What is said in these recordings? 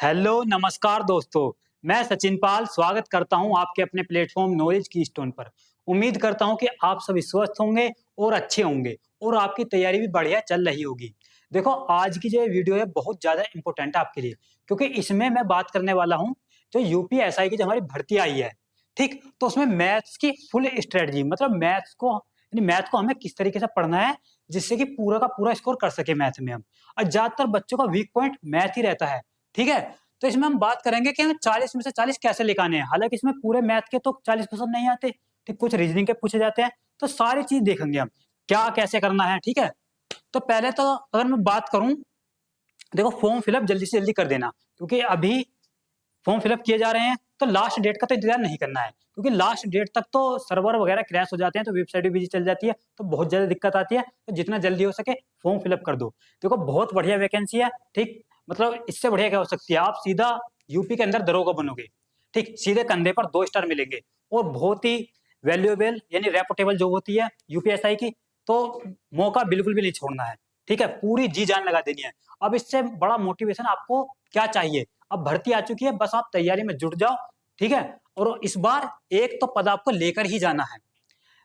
Hello नमस्कार दोस्तों। मैं सचिन पाल स्वागत करता हूं आपके अपने प्लेटफॉर्म नॉलेज की स्टोन पर। उम्मीद करता हूं कि आप सभी स्वस्थ होंगे और अच्छे होंगे और आपकी तैयारी भी बढ़िया चल रही होगी। देखो, आज की जो ये वीडियो है बहुत ज़्यादा इम्पोर्टेंट है आपके लिए, क्योंकि इसमें मैं बात करने वाला हूं जो यूपीएसआई की जो हमारी भर्ती आई है। ठीक, तो उसमें मैथ्स की फुल स्ट्रेटजी, मतलब मैथ को हमें किस तरीके से पढ़ना है जिससे कि पूरा का पूरा स्कोर कर सके मैथ में हम। और ज्यादातर बच्चों का वीक पॉइंट मैथ ही रहता है। ठीक है, तो इसमें हम बात करेंगे कि हमें 40 में से 40 कैसे लेके आने हैं। हालांकि इसमें पूरे मैथ के तो 40 क्वेश्चन नहीं आते, ठीक, कुछ रीजनिंग के पूछे जाते हैं। तो सारी चीज देखेंगे हम क्या कैसे करना है। ठीक है, तो पहले तो अगर मैं बात करूं, देखो फॉर्म फिलअप जल्दी से जल्दी कर देना, क्योंकि अभी फॉर्म फिलअप किए जा रहे हैं। तो लास्ट डेट का तो इंतजार नहीं करना है, क्योंकि लास्ट डेट तक तो सर्वर वगैरह क्रैश हो जाते हैं, तो वेबसाइट भी बिजी चल जाती है, तो बहुत ज्यादा दिक्कत आती है। तो जितना जल्दी हो सके फॉर्म फिलअप कर दो। देखो, बहुत बढ़िया वैकेंसी है। ठीक, मतलब इससे बढ़िया क्या हो सकती है। आप सीधा यूपी के अंदर दरोगा बनोगे। ठीक, सीधे कंधे पर 2 स्टार मिलेंगे और बहुत ही वैल्यूएबल यानी रेपुटेबल जॉब होती है यूपीएसआई की। तो मौका बिल्कुल भी नहीं छोड़ना है। ठीक है, पूरी जी जान लगा देनी है। अब इससे बड़ा मोटिवेशन आपको क्या चाहिए। अब भर्ती आ चुकी है, बस आप तैयारी में जुट जाओ। ठीक है, और इस बार एक तो पद आपको लेकर ही जाना है।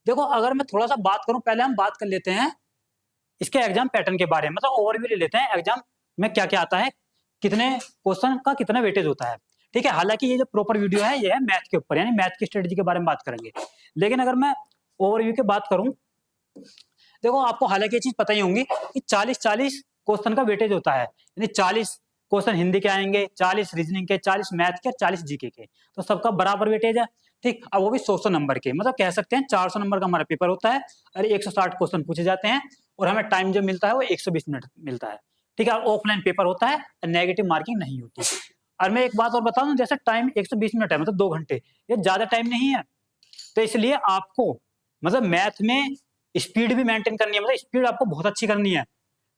देखो, अगर मैं थोड़ा सा बात करूं, पहले हम बात कर लेते हैं इसके एग्जाम पैटर्न के बारे में, मतलब ओवरव्यू ले लेते हैं एग्जाम में क्या क्या आता है, कितने क्वेश्चन का कितना वेटेज होता है। ठीक है, हालांकि ये जो प्रॉपर वीडियो है ये है मैथ के ऊपर, यानी मैथ की स्ट्रेटेजी के बारे में बात करेंगे। लेकिन अगर मैं ओवरव्यू की बात करूं, देखो आपको हालांकि ये चीज पता ही होंगी कि 40-40 क्वेश्चन का वेटेज होता है, यानी 40 क्वेश्चन हिंदी के आएंगे, 40 रीजनिंग के, 40 मैथ के, 40 जीके के। तो सबका बराबर वेटेज है। ठीक, अब वो भी 100 नंबर के, मतलब कह सकते हैं 400 नंबर का हमारा पेपर होता है और 160 क्वेश्चन पूछे जाते हैं। और हमें टाइम जो मिलता है वो 120 मिनट मिलता है। ठीक है, ऑफलाइन पेपर होता है, नेगेटिव मार्किंग नहीं होती। और मैं एक बात और बताऊं, जैसे टाइम 120 मिनट है, मतलब 2 घंटे, ये ज्यादा टाइम नहीं है। तो इसलिए आपको मतलब मैथ में स्पीड भी मेंटेन करनी है, मतलब स्पीड आपको बहुत अच्छी करनी है,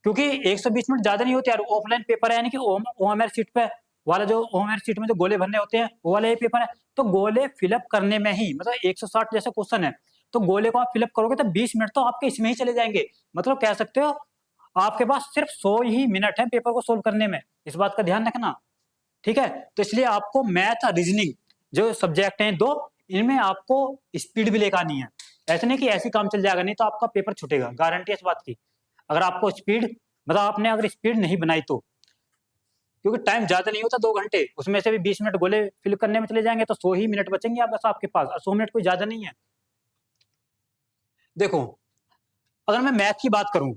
क्योंकि 120 मिनट ज्यादा नहीं होते यार। ऑफलाइन पेपर है, यानी कि ओएमआर सीट पे वाला, जो ओएमआर सीट में जो गोले भरने होते हैं वो वाला ये पेपर है। तो गोले फिलअप करने में ही मतलब 160 जैसे क्वेश्चन है, तो गोले को आप फिलअप करोगे तो 20 मिनट तो आपके इसमें ही चले जाएंगे। मतलब कह सकते हो आपके पास सिर्फ 100 ही मिनट है पेपर को सोल्व करने में। इस बात का ध्यान रखना। ठीक है, तो इसलिए आपको मैथ और रीजनिंग जो सब्जेक्ट हैं दो, इनमें आपको स्पीड भी लेकर आनी है। ऐसे नहीं कि ऐसे काम चल जाएगा, नहीं तो आपका पेपर छूटेगा, गारंटी है इस बात की। अगर आपको स्पीड, मतलब आपने अगर स्पीड नहीं बनाई तो, क्योंकि टाइम ज्यादा नहीं होता 2 घंटे, उसमें से भी 20 मिनट गोले फिल करने में चले जाएंगे, तो 100 ही मिनट बचेंगे आप बस आपके पास, और 100 मिनट कोई ज्यादा नहीं है। देखो, अगर मैं मैथ की बात करूं,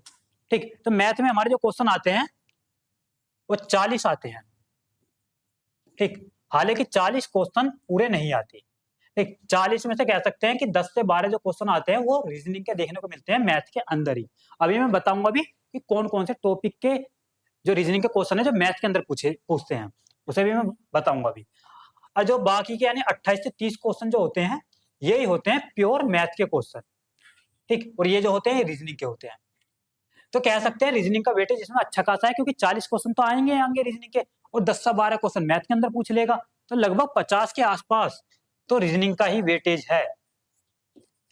ठीक, तो मैथ में हमारे जो क्वेश्चन आते हैं वो 40 आते हैं। ठीक, हालांकि 40 क्वेश्चन पूरे नहीं आते। ठीक, 40 में से कह सकते हैं कि 10 से 12 जो क्वेश्चन आते हैं वो रीजनिंग के देखने को मिलते हैं मैथ के अंदर ही। अभी मैं बताऊंगा भी कि कौन कौन से टॉपिक के जो रीजनिंग के क्वेश्चन है जो मैथ के अंदर पूछते हैं, उसे भी मैं बताऊंगा भी। और जो बाकी के यानी 28 से 30 क्वेश्चन जो होते हैं, यही होते हैं प्योर मैथ के क्वेश्चन। ठीक, और ये जो होते हैं रीजनिंग के होते हैं। तो कह सकते हैं रीजनिंग का वेटेज इसमें अच्छा खासा है, क्योंकि 40 क्वेश्चन तो आएंगे रीजनिंग के, और 10 से 12 क्वेश्चन मैथ के अंदर पूछ लेगा, तो लगभग 50 के आसपास तो रीजनिंग का ही वेटेज है।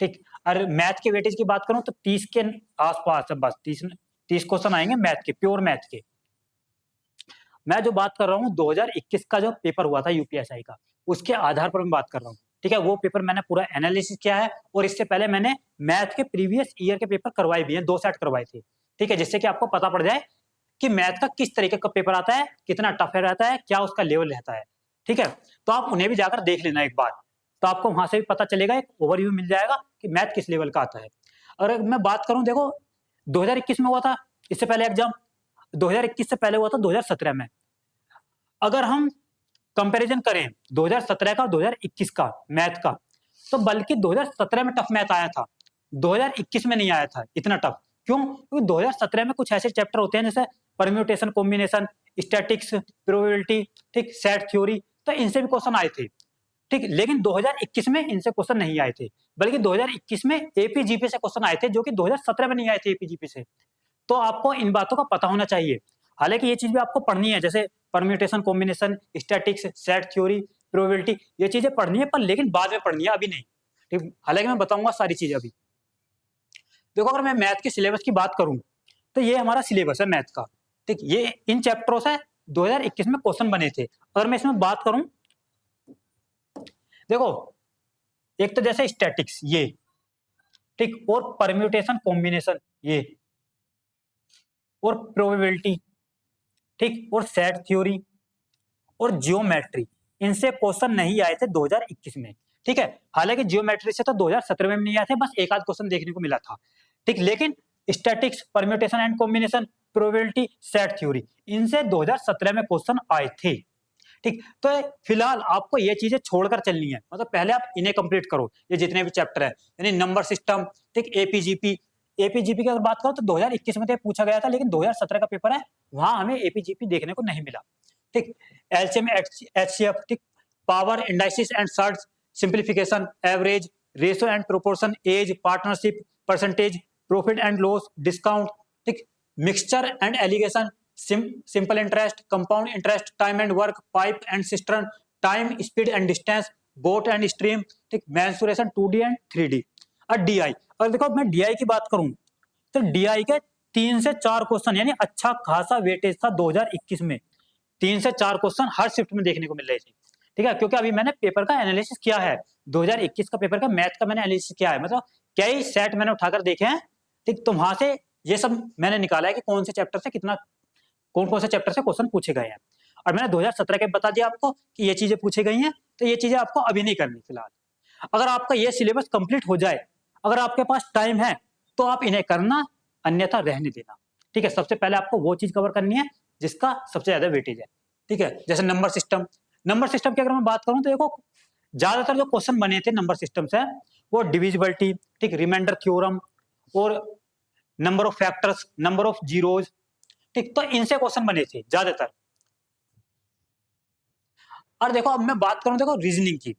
ठीक, और मैथ के वेटेज की बात करूं तो 30 के आसपास है, बस 30 क्वेश्चन आएंगे मैथ के, प्योर मैथ के। मैं जो बात कर रहा हूँ 2021 का जो पेपर हुआ था यूपीएसआई का, उसके आधार पर मैं बात कर रहा हूँ। ठीक है, वो पेपर मैंने पूरा एनालिसिस किया है, और इससे पहले मैंने मैथ के प्रीवियस ईयर के पेपर करवाए भी हैं, 2 सेट करवाए थे। ठीक है, जिससे कि आपको पता पड़ जाए कि मैथ का किस तरीके का पेपर आता है, कितना टफ रहता है, क्या उसका लेवल रहता है। ठीक है, तो आप उन्हें भी जाकर देख लेना एक बार, तो आपको वहां से भी पता चलेगा, एक ओवरव्यू मिल जाएगा कि मैथ किस लेवल का आता है। अगर मैं बात करूं, देखो 2021 में हुआ था, इससे पहले एग्जाम 2021 से पहले हुआ था 2017 में। अगर हम कंपैरिजन करें 2017 का और 2021 का मैथ का, तो बल्कि 2017 में टफ मैथ आया था, 2021 में नहीं आया था इतना टफ। क्यों? क्योंकि 2017 में कुछ ऐसे चैप्टर होते हैं जैसे परम्यूटेशन, कॉम्बिनेशन, स्टैटिक्स, प्रोबेबिलिटी, ठीक, सेट थ्योरी, तो इनसे भी क्वेश्चन आए थे। ठीक, लेकिन 2021 में इनसे क्वेश्चन नहीं आए थे, बल्कि 2021 में एपीजीपी से क्वेश्चन आए थे, जो कि 2017 में नहीं आए थे एपीजीपी से। तो आपको इन बातों का पता होना चाहिए। हालांकि ये चीज भी आपको पढ़नी है, जैसे permutation, combination, statics, set theory, probability, ये चीजें पढ़नी है, पर लेकिन बाद में पढ़नी है, अभी नहीं। ठीक, हालांकि मैं बताऊंगा सारी चीजें अभी। देखो, अगर मैं मैथ के सिलेबस की बात करूं, तो ये हमारा सिलेबस है मैथ का। ठीक, ये इन चैप्टरों से 2021 में क्वेश्चन बने थे। अगर मैं इसमें बात करूं, देखो एक तो जैसे स्टैटिक्स ये, ठीक, और परम्यूटेशन कॉम्बिनेशन ये, और प्रोबेबिलिटी, ठीक, और सेट थ्योरी और जियोमेट्री, इनसे क्वेश्चन नहीं आए थे 2021 में। ठीक है, हालांकि जियोमेट्री से तो 2017 में नहीं आए थे, बस एक आध क्वेश्चन देखने को मिला था। ठीक, लेकिन statics, permutation and combination, probability, set theory, इनसे 2017 में क्वेश्चन आए थे। ठीक, तो फिलहाल आपको ये चीजें छोड़कर चलनी है, मतलब पहले आप इन्हें कंप्लीट करो, ये जितने भी चैप्टर है, यानी नंबर सिस्टम, ठीक, एपीजीपी। एपीजीपी की अगर बात करो तो 2021 में तो पूछा गया था, लेकिन 2017 का पेपर है, वहां हमें एपीजीपी देखने को नहीं मिला। ठीक, एलसीएम, एचसीएफ, ठीक, power, indices and surds, simplification, average, ratio and proportion, age, partnership, percentage, profit and loss, discount, ठीक, mixture and alligation, simple interest, compound interest, time and work, pipe and cistern, time, speed and distance, boat and stream, ठीक, mensuration 2D and 3D। और DI, और देखो मैं DI की बात करूं तो डीआई के 3 से 4 क्वेश्चन, यानी अच्छा खासा वेटेज था 2021 में। 3 से 4 क्वेश्चन हर शिफ्ट में देखने को मिल रहे थे। ठीक है, क्योंकि अभी मैंने पेपर का एनालिसिस किया है, 2021 का पेपर का मैथ का मैंने एनालिसिस किया है, मतलब कई सेट मैंने उठाकर देखे हैं। ठीक, तो वहां से ये सब मैंने निकाला है कि कौन से चैप्टर से कितना, कौन कौन से चैप्टर से क्वेश्चन पूछे गए हैं। और मैंने 2017 के बता दिया आपको कि ये चीजें पूछी गई हैं, तो ये चीजें आपको अभी नहीं करनी फिलहाल। अगर आपका ये सिलेबस कंप्लीट हो जाए, अगर आपके पास टाइम है, तो आप इन्हें करना, अन्यथा रहने देना। ठीक है, सबसे पहले आपको वो चीज कवर करनी है जिसका सबसे ज्यादा वेटेज है। ठीक है, जैसे नंबर सिस्टम। नंबर सिस्टम की अगर मैं बात करूं तो देखो ज्यादातर जो क्वेश्चन बने थे नंबर सिस्टम से, वो डिविजिबिलिटी, ठीक, रिमाइंडर थ्योरम, और number of factors, number of zeros, ठीक, तो इनसे क्वेश्चन बने थे ज्यादातर। और देखो अब मैं बात करूं देखो रीजनिंग की,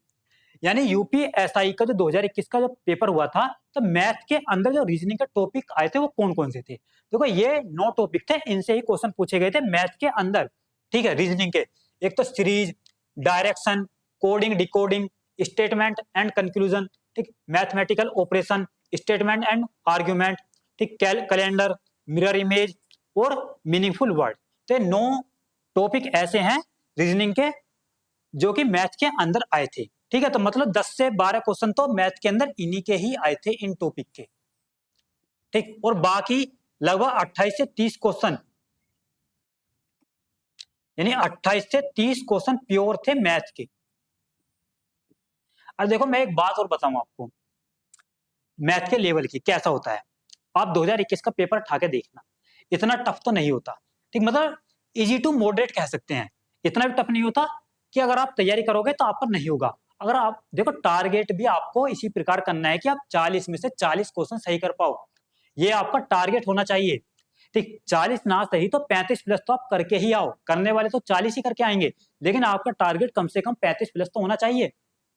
यानी यूपीएसआई का जो 2021 का जो पेपर हुआ था, तो मैथ के अंदर जो रीजनिंग के टॉपिक आए थे वो कौन कौन से थे। देखो ये 9 टॉपिक थे, इनसे ही क्वेश्चन पूछे गए थे मैथ के अंदर। ठीक है, रीजनिंग के, एक तो series, direction, coding decoding, statement and conclusion, ठीक, mathematical operation, statement and argument, ठीक, कैलेंडर, मिरर इमेज और मीनिंगफुल वर्ड। तो 9 टॉपिक ऐसे हैं रीजनिंग के जो कि मैथ के अंदर आए थे। ठीक है, तो मतलब 10 से 12 क्वेश्चन तो मैथ के अंदर इन्हीं के ही आए थे, इन टॉपिक के। ठीक, और बाकी लगभग 28 से 30 क्वेश्चन, यानी 28 से 30 क्वेश्चन प्योर थे मैथ के। अब देखो मैं एक बात और बताऊं आपको, मैथ के लेवल की कैसा होता है। आप 2021 का पेपर उठा के देखना, इतना टफ तो नहीं होता। ठीक, मतलब इजी टू मॉडरेट कह सकते हैं, इतना भी टफ नहीं होता कि अगर आप तैयारी करोगे तो आप पर नहीं होगा। अगर आप देखो टारगेट भी आपको इसी प्रकार करना है कि आप 40 में से 40 क्वेश्चन सही कर पाओ, ये आपका टारगेट होना चाहिए। ठीक, 40 ना सही तो 35 प्लस तो आप करके ही आओ, करने वाले तो 40 ही करके आएंगे, लेकिन आपका टारगेट कम से कम 35 प्लस तो होना चाहिए।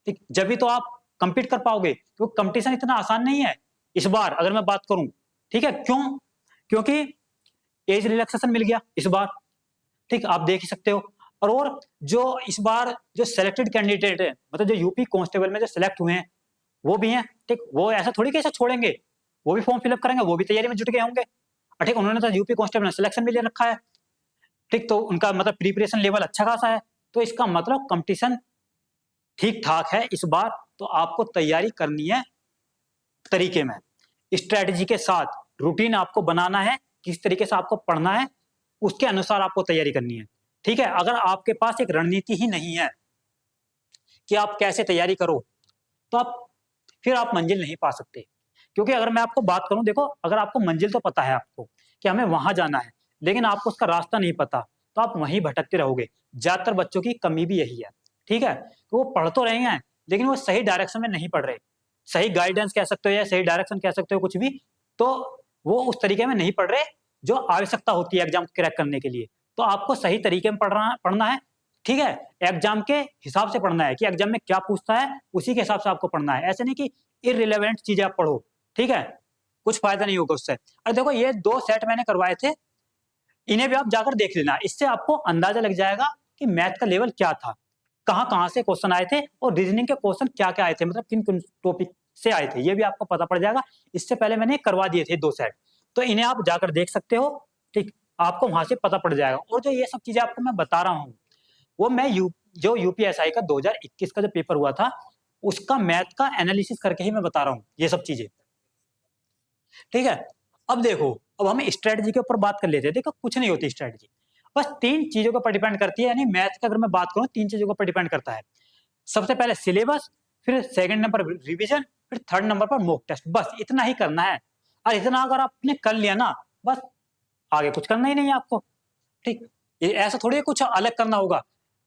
ठीक, जब भी तो आप कंपीट कर पाओगे, तो कंपटीशन इतना आसान नहीं है इस बार अगर मैं बात करूं। ठीक है, क्यों? क्योंकि एज रिलैक्सेशन मिल गया इस बार। ठीक, आप देख ही सकते हो। और जो इस बार जो सिलेक्टेड कैंडिडेट है, मतलब जो यूपी कांस्टेबल में जो सिलेक्ट हुए हैं वो भी हैं। ठीक, वो ऐसा थोड़ी कैसे छोड़ेंगे, वो भी फॉर्म फिलअप करेंगे, वो भी तैयारी में जुट गए होंगे। ठीक, उन्होंने तो यूपी कांस्टेबल में सिलेक्शन भी ले रखा है। ठीक, तो उनका मतलब प्रिपरेशन लेवल अच्छा खासा है, तो इसका मतलब कंपटीशन ठीक ठाक है इस बार। तो आपको तैयारी करनी है तरीके में, स्ट्रेटेजी के साथ, रूटीन आपको बनाना है, किस तरीके से आपको पढ़ना है, उसके अनुसार आपको तैयारी करनी है। ठीक है, अगर आपके पास एक रणनीति ही नहीं है कि आप कैसे तैयारी करो, तो फिर आप मंजिल नहीं पा सकते। क्योंकि अगर मैं आपको बात करूं, देखो अगर आपको मंजिल तो पता है आपको कि हमें वहां जाना है, लेकिन आपको उसका रास्ता नहीं पता, तो आप वहीं भटकते रहोगे। ज्यादातर बच्चों की कमी भी यही है। ठीक है, तो वो पढ़ तो रहे हैं, लेकिन वो सही डायरेक्शन में नहीं पढ़ रहे, सही गाइडेंस कह सकते हो या सही डायरेक्शन कह सकते हो, कुछ भी, तो वो उस तरीके में नहीं पढ़ रहे जो आवश्यकता होती है एग्जाम क्रैक करने के लिए। तो आपको सही तरीके में पढ़ना है। ठीक है, एग्जाम के हिसाब से पढ़ना है कि एग्जाम में क्या पूछता है, उसी के हिसाब से आपको पढ़ना है। ऐसे नहीं कि इररिलेवेंट चीजें आप पढ़ो। ठीक है, कुछ फायदा नहीं होगा उससे। अरे देखो ये 2 सेट मैंने करवाए थे, इन्हें भी आप जाकर देख लेना, इससे आपको अंदाजा लग जाएगा कि मैथ का लेवल क्या था, कहाँ कहाँ से क्वेश्चन आए थे, और रीजनिंग के क्वेश्चन क्या क्या आए थे, मतलब किन किन टॉपिक से आए थे, ये भी आपको पता पड़ जाएगा। इससे पहले मैंने करवा दिए थे 2 सेट, तो इन्हें आप जाकर देख सकते हो। ठीक, आपको वहां से पता पड़ जाएगा। और जो ये सब चीजें आपको मैं बता रहा हूँ, वो मैं जो यूपीएसआई का 2021 का जो पेपर हुआ था, उसका मैथ का एनालिसिस करके ही मैं बता रहा हूँ ये सब चीजें। ठीक है, अब देखो, अब हम स्ट्रेटजी के ऊपर बात कर लेते हैं। देखो, कुछ नहीं होती स्ट्रेटजी, बस तीन चीजों के ऊपर डिपेंड करती है। यानी मैथ का अगर मैं बात करूं, तीन चीजों के ऊपर डिपेंड करता है। सबसे पहले सिलेबस, फिर सेकंड नंबर रिवीजन, फिर थर्ड नंबर पर मॉक टेस्ट। बस इतना ही करना है, और इतना अगर आपने कर लिया ना, बस आगे कुछ करना ही नहीं है आपको। ठीक, ये ऐसा थोड़ी कुछ अलग करना होगा।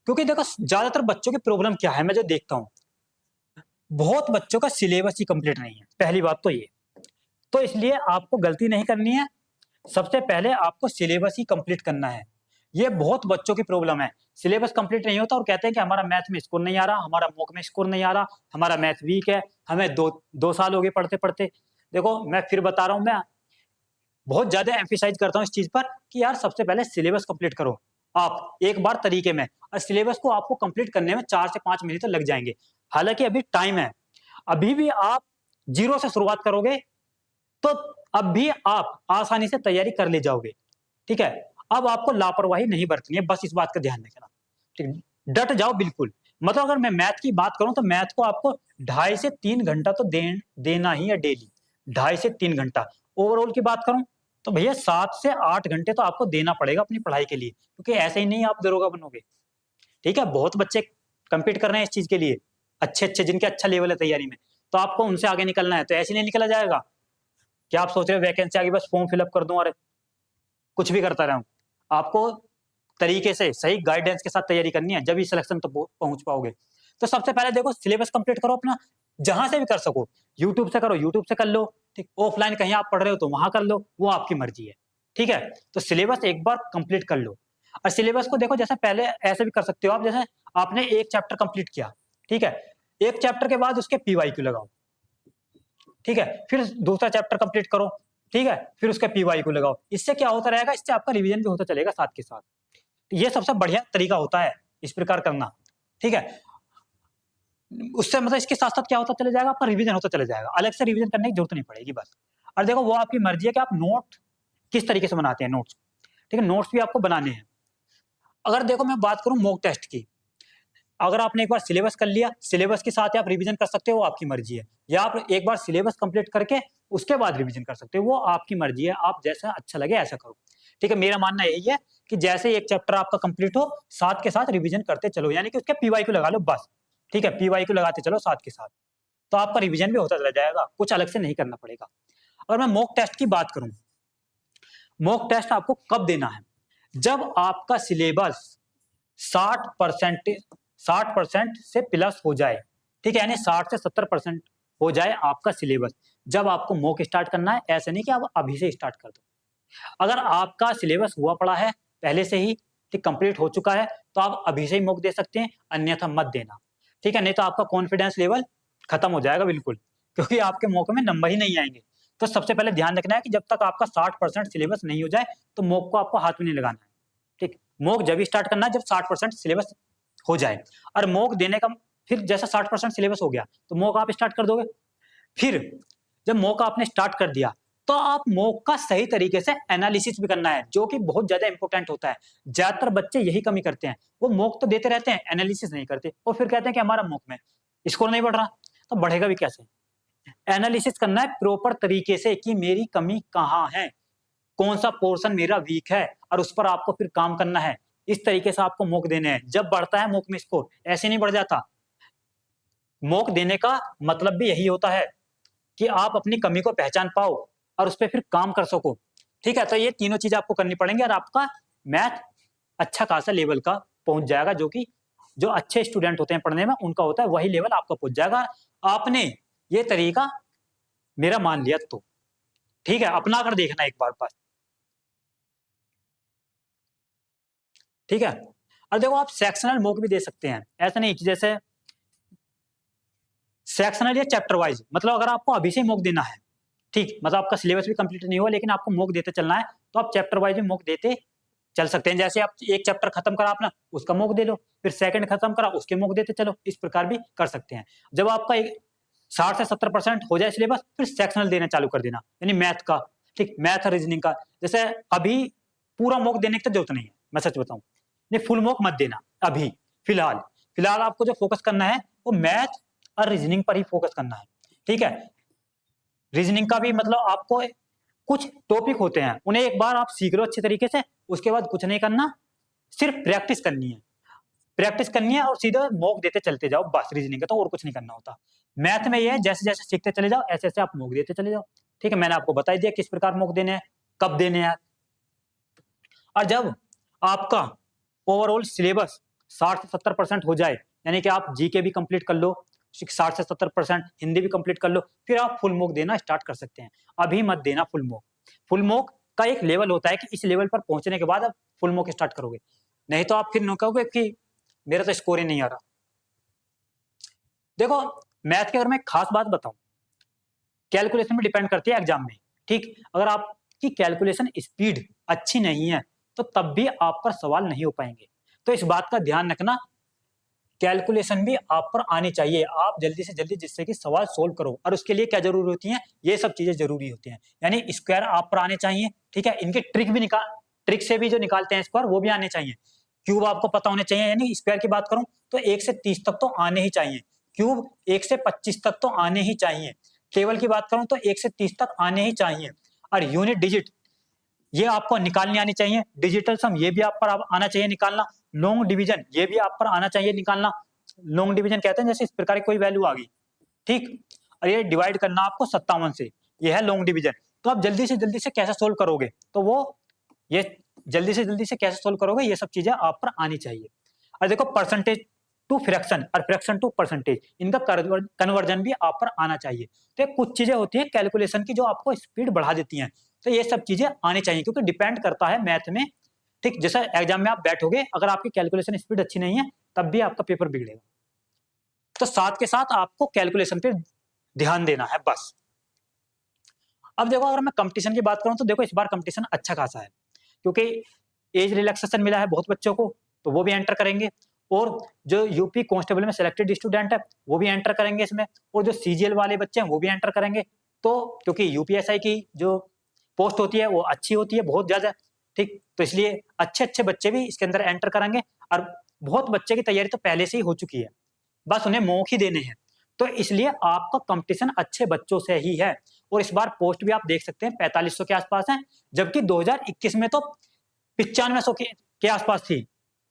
क्योंकि देखो, ज्यादातर बच्चों की प्रॉब्लम क्या है, मैं जो देखता हूँ, बहुत बच्चों का सिलेबस ही कंप्लीट नहीं है। पहली बात तो ये, तो इसलिए आपको गलती नहीं करनी है। सबसे पहले आपको सिलेबस ही कंप्लीट करना है। ये बहुत बच्चों की प्रॉब्लम है, सिलेबस कंप्लीट नहीं होता और कहते हैं कि हमारा मैथ में स्कोर नहीं आ रहा, हमारा मॉक में स्कोर नहीं आ रहा, हमारा मैथ वीक है, हमें दो साल हो गए पढ़ते पढ़ते। देखो, मैं फिर बता रहा हूँ, मैं बहुत ज्यादा एम्फिसाइज करता हूँ इस चीज पर कि यार सबसे पहले सिलेबस कंप्लीट करो आप एक बार तरीके में। और सिलेबस को आपको कंप्लीट करने में 4 से 5 महीने तो लग जाएंगे। हालांकि अभी टाइम है, अभी भी आप जीरो से शुरुआत करोगे तो अब भी आप आसानी से तैयारी कर ले जाओगे। ठीक है, अब आपको लापरवाही नहीं बरतनी है, बस इस बात का ध्यान रखना। ठीक, डट जाओ बिल्कुल। मतलब अगर मैं मैथ की बात करूं तो मैथ को आपको 2.5 से 3 घंटा तो देना ही है डेली। 2.5 से 3 घंटा। ओवरऑल की बात करूं तो भैया 7 से 8 घंटे तो आपको देना पड़ेगा अपनी पढ़ाई के लिए, क्योंकि ऐसे ही नहीं आप दरोगा बनोगे। ठीक है, बहुत बच्चे कंपीट कर रहे हैं इस चीज के लिए, अच्छे अच्छे जिनके अच्छा लेवल है तैयारी में, तो आपको उनसे आगे निकलना है। तो ऐसे नहीं निकला जाएगा। क्या आप सोच रहे हो वैकेंसी आ गई बस फॉर्म फिलअप कर दूं और कुछ भी करता रहूं? आपको तरीके से सही गाइडेंस के साथ तैयारी करनी है, जब ही सिलेक्शन तक पहुंच पाओगे। तो सबसे पहले देखो, सिलेबस कंप्लीट करो अपना, जहां से भी कर सको। यूट्यूब से करो, यूट्यूब से कर लो। ठीक, ऑफलाइन कहीं आप पढ़ रहे हो तो वहां कर लो, वो आपकी मर्जी है। ठीक है, तो सिलेबस एक बार कंप्लीट कर लो। और सिलेबस को देखो, जैसे पहले ऐसे भी कर सकते हो आप, जैसे आपने एक चैप्टर कंप्लीट किया, ठीक है, एक चैप्टर के बाद उसके पीवाईक्यू लगाओ। ठीक है, फिर दूसरा चैप्टर कंप्लीट करो। ठीक है, फिर उसका पीवाईक्यू लगाओ। इससे क्या होता रहेगा, इससे आपका रिवीजन भी होता चलेगा साथ के साथ। ये सबसे बढ़िया तरीका होता है इस प्रकार करना। ठीक है, उससे मतलब इसके साथ साथ क्या होता चले जाएगा, आपका रिवीजन होता चले जाएगा, अलग से रिवीजन करने की जरूरत नहीं पड़ेगी बस। और देखो, वो आपकी मर्जी है कि आप नोट किस तरीके से बनाते हैं नोट्स। ठीक है, नोट्स भी आपको बनाने हैं। अगर देखो मैं बात करूं मॉक टेस्ट की, अगर आपने एक बार सिलेबस कर लिया, सिलेबस के साथ आप रिवीजन कर सकते हो, वो आपकी मर्जी है। या आप एक बार सिलेबस कंप्लीट करके उसके बाद रिवीजन कर सकते हो, वो आपकी मर्जी है। आप जैसा अच्छा लगे ऐसा करो। ठीक है, मेरा मानना यही है कि जैसे एक चैप्टर आपका कंप्लीट हो, साथ के साथ रिवीजन करते चलो, यानी कि उसके पीवाईक्यू लगा लो बस। ठीक है, पीवाईक्यू लगाते चलो साथ के साथ, तो आपका रिवीजन भी होता चला जाएगा, कुछ अलग से नहीं करना पड़ेगा। अगर मैं मॉक टेस्ट की बात करूं, मॉक टेस्ट आपको कब देना है, जब आपका सिलेबस 60% 60% से प्लस हो जाए। ठीक है, यानी 60 से 70% हो जाए आपका सिलेबस, जब आपको मॉक स्टार्ट करना है। ऐसे नहीं कि आप अभी से स्टार्ट कर दो। अगर आपका सिलेबस हुआ पड़ा है पहले से ही, ठीक, कंप्लीट हो चुका है, तो आप अभी से ही मॉक दे सकते हैं, अन्यथा मत देना। ठीक है, नहीं तो आपका कॉन्फिडेंस लेवल खत्म हो जाएगा बिल्कुल, क्योंकि आपके मॉक में नंबर ही नहीं आएंगे। तो सबसे पहले ध्यान रखना है कि जब तक आपका 60% सिलेबस नहीं हो जाए, तो मॉक को आपको हाथ में नहीं लगाना है। ठीक, मॉक जब स्टार्ट करना है जब 60% सिलेबस हो जाए। और मॉक देने का फिर जैसा 60% सिलेबस हो गया तो मॉक आप स्टार्ट कर दोगे। फिर जब मॉक आपने स्टार्ट कर दिया, तो आप मॉक का सही तरीके से एनालिसिस भी करना है, जो कि बहुत ज्यादा इंपॉर्टेंट होता है। ज्यादातर बच्चे यही कमी करते हैं, वो मॉक तो देते रहते हैं, एनालिसिस नहीं करते, और फिर कहते हैं कि हमारा मॉक में स्कोर नहीं बढ़ रहा। तो बढ़ेगा भी कैसे? एनालिसिस करना है प्रॉपर तरीके से कि मेरी कमी कहाँ है, कौन सा पोर्शन मेरा वीक है, और उस पर आपको फिर काम करना है। इस तरीके से आपको मॉक देने हैं। जब बढ़ता है मॉक में स्कोर, ऐसे नहीं बढ़ जाता। मॉक देने का मतलब भी यही होता है कि आप अपनी कमी को पहचान पाओ और उस पर फिर काम कर सको। ठीक है, तो ये तीनों चीज आपको करनी पड़ेंगी और आपका मैथ अच्छा खासा लेवल का पहुंच जाएगा, जो कि जो अच्छे स्टूडेंट होते हैं पढ़ने में उनका होता है, वही लेवल आपका पहुंच जाएगा। आपने ये तरीका मेरा मान लिया तो ठीक है, अपना कर देखना एक बार बस। ठीक है, और देखो, आप सेक्शनल मॉक भी दे सकते हैं। ऐसा नहीं कि जैसे सेक्शनल या चैप्टर वाइज, मतलब अगर आपको अभी से मॉक देना है, ठीक, मतलब आपका सिलेबस भी कंप्लीट नहीं हुआ लेकिन आपको मॉक देते चलना है, तो आप चैप्टर वाइज भी मॉक देते चल सकते हैं। जैसे आप एक चैप्टर खत्म करा अपना, उसका मॉक दे लो, फिर सेकंड खत्म करा, उसके मॉक देते चलो, इस प्रकार भी कर सकते हैं। जब आपका 60 से 70% हो जाए सिलेबस, फिर सेक्शनल देना चालू कर देना, यानी मैथ का। ठीक, मैथ और रीजनिंग का। जैसे अभी पूरा मॉक देने की तो जरूरत नहीं है, मैं सच बताऊं, नहीं फुल मॉक मत देना अभी। फिलहाल फिलहाल आपको जो फोकस करना है वो मैथ और रीजनिंग पर ही फोकस करना है, ठीक है। रीजनिंग का भी मतलब आपको कुछ टॉपिक होते हैं, उन्हें एक बार आप सीख लो अच्छे तरीके से, उसके बाद कुछ नहीं करना, सिर्फ प्रैक्टिस करनी है, प्रैक्टिस करनी है और सीधे मॉक देते चलते जाओ बस। रीजनिंग का तो और कुछ नहीं करना होता। मैथ में ये है जैसे जैसे सीखते चले जाओ ऐसे ऐसे आप मॉक देते चले जाओ, ठीक है। मैंने आपको बता दिया किस प्रकार मॉक देने हैं, कब देने हैं। और जब आपका ओवरऑल सिलेबस 60 से 70% हो जाए, यानी कि आप जीके भी कंप्लीट कर लो, 60 से 70% हिंदी भी कंप्लीट कर लो, फिर आप फुल मॉक देना स्टार्ट कर सकते हैं। अभी मत देना फुल मॉक। फुल मॉक का एक लेवल होता है कि इस लेवल पर पहुंचने के बाद आप फुल मॉक स्टार्ट करोगे, नहीं तो आप फिर कहोगे कि मेरा तो स्कोर ही नहीं आ रहा। देखो मैथ की अगर मैं खास बात बताऊं, कैलकुलेशन में डिपेंड करती है एग्जाम में, ठीक। अगर आपकी कैलकुलेशन स्पीड अच्छी नहीं है तो तब भी आप पर सवाल नहीं हो पाएंगे। तो इस बात का ध्यान रखना, कैलकुलेशन भी आप पर आनी चाहिए, आप जल्दी से जल्दी जिससे कि सवाल सोल्व करो। और उसके लिए क्या जरूरी होती है, ये सब चीजें जरूरी होती हैं, यानी स्क्वायर आप पर आने चाहिए, ठीक है। इनके ट्रिक भी ट्रिक से भी जो निकालते हैं स्क्वायर वो भी आने चाहिए। क्यूब आपको पता होने चाहिए, यानी स्क्वायर की बात करूं तो 1 से 30 तक तो आने ही चाहिए, क्यूब 1 से 25 तक तो आने ही चाहिए, टेबल की बात करूं तो 1 से 30 तक आने ही चाहिए। और यूनिट डिजिट ये आपको निकालनी आनी चाहिए, डिजिटल सम ये भी आप पर आना चाहिए निकालना, लॉन्ग डिवीजन ये भी आप पर आना चाहिए निकालना। लॉन्ग डिवीजन कहते हैं जैसे इस प्रकार की कोई वैल्यू आ गई, ठीक, और ये डिवाइड करना आपको 57 से, ये है लॉन्ग डिवीजन। तो आप जल्दी से कैसे सोल्व करोगे, तो वो ये जल्दी से कैसे सोल्व करोगे, ये सब चीजें आप पर आनी चाहिए। और देखो परसेंटेज टू फ्रैक्शन और फ्रैक्शन टू परसेंटेज, इनका कन्वर्जन भी आप पर आना चाहिए। तो कुछ चीजें होती हैं कैलकुलेशन की जो आपको स्पीड बढ़ा देती हैं, तो ये सब चीजें आनी चाहिए, क्योंकि डिपेंड करता है मैथ में, ठीक। जैसा एग्जाम में आप बैठोगे, अगर आपकी कैलकुलेशन स्पीड अच्छी नहीं है तब भी आपका पेपर बिगड़ेगा। तो साथ के साथ आपको कैलकुलेशन पे ध्यान देना है बस। अब देखो अगर मैं कंपटीशन की बात करूं तो देखो इस बार कंपटीशन अच्छा खासा है, क्योंकि एज रिलैक्सेशन मिला है बहुत बच्चों को, तो वो भी एंटर करेंगे। और जो यूपी कांस्टेबल में सिलेक्टेड स्टूडेंट है वो भी एंटर करेंगे इसमें, और जो सीजीएल वाले बच्चे हैं वो भी एंटर करेंगे। तो क्योंकि यूपीएसआई की जो पोस्ट होती है वो अच्छी होती है बहुत ज्यादा, ठीक, तो इसलिए अच्छे अच्छे बच्चे भी इसके अंदर एंटर करेंगे। और बहुत बच्चे की तैयारी तो पहले से ही हो चुकी है, बस उन्हें मौके ही देने हैं। तो इसलिए आपका कंपटीशन अच्छे बच्चों से ही है। और इस बार पोस्ट भी आप देख सकते हैं 4500 के आसपास है, जबकि 2021 में तो 9500 के आसपास थी,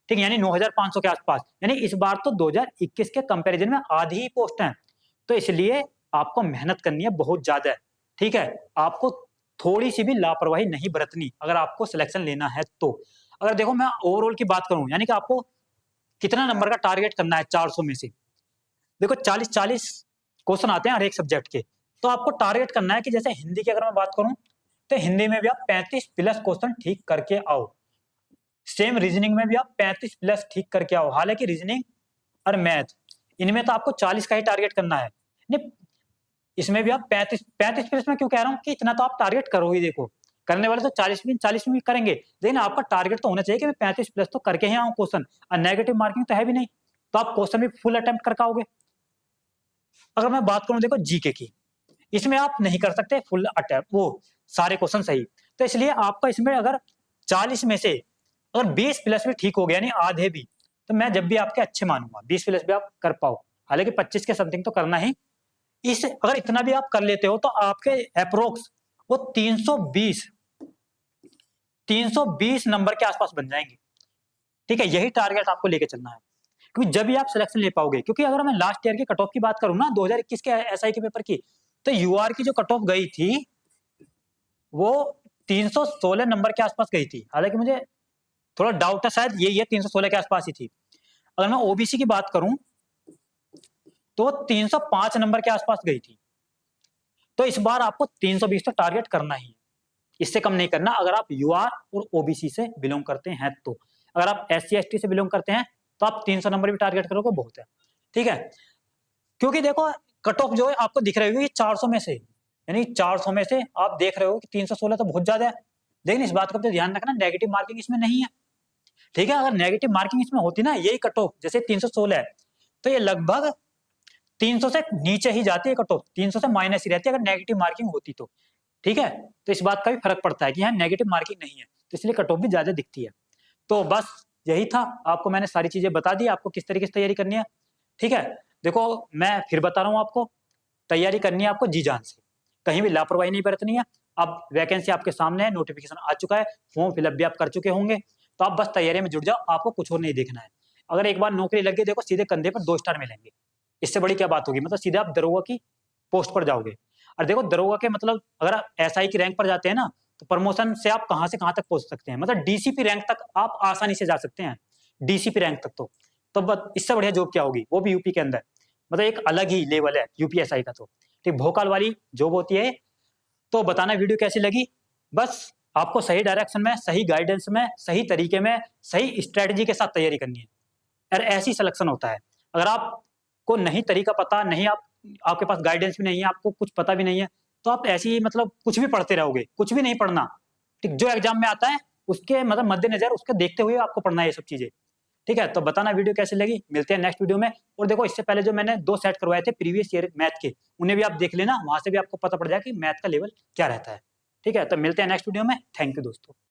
ठीक, यानी 9500 के आसपास, यानी इस बार तो 2021 के कंपैरिजन में आधी ही पोस्ट हैं। तो इसलिए आपको मेहनत करनी है बहुत ज्यादा, ठीक है। आपको थोड़ी सी भी लापरवाही नहीं बरतनी अगर आपको सिलेक्शन लेना है तो। अगर देखो मैं ओवरऑल की बात करूं, यानी कि आपको कितना नंबर का टारगेट करना है 400 में से, देखो 40-40 क्वेश्चन आते हैं हर एक सब्जेक्ट के, तो आपको टारगेट करना है कि जैसे हिंदी की अगर मैं बात करूं तो हिंदी में भी आप 35+ क्वेश्चन ठीक करके आओ, सेम रीजनिंग में भी आप 35+ ठीक करके आओ। हालांकि रीजनिंग और मैथ इनमें तो आपको 40 का ही टारगेट करना है, नहीं इसमें भी आप 35+ में क्यों कह रहा हूं कि इतना तो आप टारगेट करो ही। देखो करने वाले तो 40 में भी करेंगे, लेकिन आपका टारगेट तो होना चाहिए कि मैं 35+ तो करके ही आऊं क्वेश्चन, और नेगेटिव मार्किंग तो है भी नहीं, तो आप क्वेश्चन भी फुल अटेम्प्ट करके आओगे। अगर मैं बात करूं देखो जीके की, इसमें आप नहीं कर सकते फुल अटेम्प्ट वो सारे क्वेश्चन सही, तो इसलिए आपका इसमें अगर 40 में से अगर 20+ भी ठीक हो गया, यानी आधे भी, तो मैं जब भी आपके अच्छे मानूंगा, 20+ भी आप कर पाओ, हालांकि 25 के समथिंग तो करना ही। इस अगर इतना भी आप कर लेते हो तो आपके अप्रोक्स वो 320 नंबर के आसपास बन जाएंगे, ठीक है। यही टारगेट आपको लेके चलना है, क्योंकि जब भी आप सिलेक्शन ले पाओगे। क्योंकि अगर मैं लास्ट ईयर के कट ऑफ की बात करूं ना 2021 के एसआई के पेपर की, तो यूआर की जो कट ऑफ गई थी वो 316 नंबर के आसपास गई थी, हालांकि मुझे थोड़ा डाउट है शायद यही है 316 के आसपास ही थी। अगर मैं ओबीसी की बात करूं तो 305 नंबर के आसपास गई थी। तो इस बार आपको 320 तो टारगेट करना ही है, इससे कम नहीं करना अगर आप यूआर और ओबीसी से बिलोंग करते हैं। तो अगर आप एससी एसटी से बिलोंग करते हैं तो आप 300 नंबर भी टारगेट करोगे बहुत है, ठीक है। क्योंकि देखो कट ऑफ जो है आपको दिख रही होगी 400 में से, यानी 400 में से आप देख रहे हो कि 316 तो बहुत ज्यादा है, लेकिन इस बात का भी ध्यान रखना नेगेटिव मार्किंग इसमें नहीं है, ठीक है। अगर नेगेटिव मार्किंग इसमें होती ना, यही कट ऑफ जैसे 316 है, तो ये लगभग 300 से नीचे ही जाती है कट ऑफ, 300 से माइनस ही रहती है अगर नेगेटिव मार्किंग होती तो, ठीक है। तो इस बात का भी फर्क पड़ता है कि यहाँ नेगेटिव मार्किंग नहीं है, तो इसलिए कट ऑफ भी ज़्यादा दिखती है। तो बस यही था, आपको मैंने सारी चीज़ें बता दी, आपको किस तरीके से तैयारी करनी है। ठीक है, देखो मैं फिर बता रहा हूँ आपको, तैयारी करनी है आपको जी जान से, कहीं भी लापरवाही नहीं बरतनी है। अब वैकेंसी आपके सामने है, नोटिफिकेशन आ चुका है, फॉर्म फिलअप भी आप कर चुके होंगे, तो आप बस तैयारी में जुट जाओ, आपको कुछ और नहीं देखना है। अगर एक बार नौकरी लग गई, देखो सीधे कंधे पर 2 स्टार मिलेंगे, इससे बड़ी क्या बात होगी, मतलब सीधे आप दरोगा की पोस्ट पर जाओगे। और देखो दरोगा के मतलब अगर आप एसआई की रैंक पर जाते हैं ना, तो प्रमोशन से आप कहाँ से कहाँ तक पहुंच सकते हैं, मतलब डीसीपी रैंक तक आप आसानी से जा सकते हैं, डीसीपी रैंक तक। तो इससे बढ़िया जॉब क्या होगी, वो भी यूपी के अंदर, मतलब एक अलग ही लेवल है यूपीएसआई का। तो ठीक, भोकाल वाली जॉब होती है। तो बताना वीडियो कैसी लगी, बस आपको सही डायरेक्शन में, सही गाइडेंस में, सही तरीके में, सही स्ट्रेटजी के साथ तैयारी करनी है, और ऐसी सिलेक्शन होता है। अगर आपको नहीं तरीका पता, नहीं आपके पास गाइडेंस भी नहीं है, आपको कुछ पता भी नहीं है, तो आप ऐसे ही मतलब कुछ भी पढ़ते रहोगे, कुछ भी नहीं पढ़ना। ठीक, जो एग्जाम में आता है उसके मतलब मद्देनजर, उसके देखते हुए आपको पढ़ना है ये सब चीजें। ठीक है, तो बताना वीडियो कैसी लगी, मिलते हैं नेक्स्ट वीडियो में। और देखो इससे पहले जो मैंने 2 सेट करवाए थे प्रीवियस ईयर मैथ के, उन्हें भी आप देख लेना, वहां से भी आपको पता पड़ जाएगा कि मैथ का लेवल क्या रहता है। ठीक है, तो मिलते हैं नेक्स्ट वीडियो में। थैंक यू दोस्तों।